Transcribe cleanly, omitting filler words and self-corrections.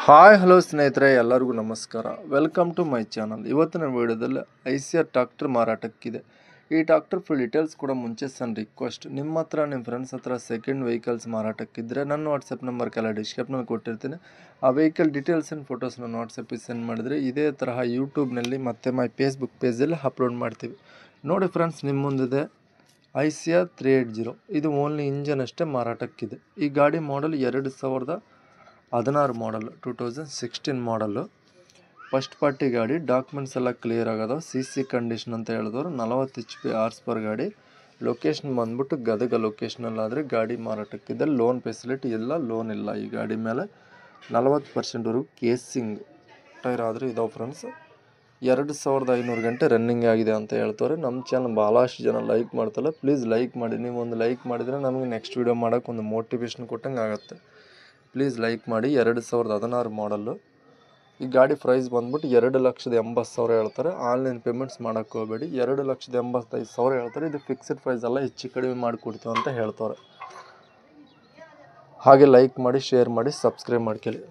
Hi hello ಸ್ನೇಹಿತರೆ, ಎಲ್ಲರಿಗೂ ನಮಸ್ಕಾರ. Welcome to my channel. ಇವತ್ತಿನ ವಿಡಿಯೋದಲ್ಲಿ ಐಸಿಆರ್ ಟ್ರಾಕ್ಟರ್ ಮಾರಾಟಕ್ಕಿದೆ. ಈ ಟ್ರಾಕ್ಟರ್ ಫುಲ್ ಡೀಟೇಲ್ಸ್ ಕೂಡ ಮುಂಚೆ ಸಣ್ಣ ರಿಕ್ವೆಸ್ಟ್, ನಿಮ್ಮ ಹತ್ರ ನಿಮ್ಮ ಫ್ರೆಂಡ್ಸ್ ಹತ್ರ ಸೆಕೆಂಡ್ ವೆಹಿಕಲ್ಸ್ ಮಾರಾಟಕ್ಕಿದ್ದರೆ ನನ್ನ ವಾಟ್ಸಪ್ ನಂಬರ್ ಕೆಲ ಡಿಸ್ಕ್ರಿಪ್ಷನಲ್ಲಿ ಕೊಟ್ಟಿರ್ತೀನಿ. ಆ ವೆಹಿಕಲ್ ಡೀಟೇಲ್ಸ್ ಆ್ಯಂಡ್ ಫೋಟೋಸ್ ನನ್ನ ವಾಟ್ಸಪ್ಪಿಗೆ ಸೆಂಡ್ ಮಾಡಿದರೆ ಇದೇ ತರಹ ಯೂಟ್ಯೂಬ್ನಲ್ಲಿ ಮತ್ತು ಮೈ ಫೇಸ್ಬುಕ್ ಪೇಜಲ್ಲಿ ಅಪ್ಲೋಡ್ ಮಾಡ್ತೀವಿ. ನೋಡಿ ಫ್ರೆಂಡ್ಸ್, ನಿಮ್ಮ ಮುಂದಿದೆ ಐಸಿಆರ್ 380. ಇದು ಓನ್ಲಿ ಇಂಜನ್ ಅಷ್ಟೇ ಮಾರಾಟಕ್ಕಿದೆ. ಈ ಗಾಡಿ ಮಾಡಲ್ 2016 ಮಾಡಲ್, 2016 ಮಾಡಲು. ಫಸ್ಟ್ ಪಾರ್ಟಿ ಗಾಡಿ. ಡಾಕ್ಯುಮೆಂಟ್ಸ್ ಎಲ್ಲ ಕ್ಲಿಯರ್ ಆಗೋದು. ಸಿ ಕಂಡೀಷನ್ ಅಂತ ಹೇಳಿದವರು. 40 HP ಹಾರ್ಸ್ ಪರ್ ಗಾಡಿ. ಲೊಕೇಶನ್ ಬಂದ್ಬಿಟ್ಟು ಗದಗ ಲೊಕೇಶನಲ್ಲಾದರೆ ಗಾಡಿ ಮಾರಾಟಕ್ಕಿದೆ. ಲೋನ್ ಫೆಸಿಲಿಟಿ ಇಲ್ಲ, ಲೋನ್ ಇಲ್ಲ ಈ ಗಾಡಿ ಮೇಲೆ. 40%ವರೆಗೂ ಕೇಸಿಂಗ್ ಟೈರ್ ಆದರೆ ಇದಾವೆ ಫ್ರೆಂಡ್ಸ್. 2500 ಗಂಟೆ ರನ್ನಿಂಗ್ ಆಗಿದೆ ಅಂತ ಹೇಳ್ತಾರೆ. ನಮ್ಮ ಚಾನಲ್ ಭಾಳಷ್ಟು ಜನ ಲೈಕ್ ಮಾಡ್ತಲ್ಲ, ಪ್ಲೀಸ್ ಲೈಕ್ ಮಾಡಿ. ನೀವು ಒಂದು ಲೈಕ್ ಮಾಡಿದರೆ ನಮಗೆ ನೆಕ್ಸ್ಟ್ ವೀಡಿಯೋ ಮಾಡೋಕ್ಕೆ ಒಂದು ಮೋಟಿವೇಶನ್ ಕೊಟ್ಟಂಗೆ ಆಗುತ್ತೆ. ಪ್ಲೀಸ್ ಲೈಕ್ ಮಾಡಿ. 2016 ಮಾಡಲ್ಲು. ಈ ಗಾಡಿ ಪ್ರೈಸ್ ಬಂದ್ಬಿಟ್ಟು 2,80,000 ಹೇಳ್ತಾರೆ. ಆನ್ಲೈನ್ ಪೇಮೆಂಟ್ಸ್ ಮಾಡೋಕ್ಕೆ ಹೋಗಬೇಡಿ. 2,85,000 ಹೇಳ್ತಾರೆ. ಇದು ಫಿಕ್ಸ್ಡ್ ಪ್ರೈಸ್ ಎಲ್ಲ, ಹೆಚ್ಚು ಕಡಿಮೆ ಮಾಡಿಕೊಡ್ತೀವಿ ಅಂತ ಹೇಳ್ತಾರೆ. ಹಾಗೆ ಲೈಕ್ ಮಾಡಿ, ಶೇರ್ ಮಾಡಿ, ಸಬ್ಸ್ಕ್ರೈಬ್ ಮಾಡ್ಕೊಳ್ಳಿ.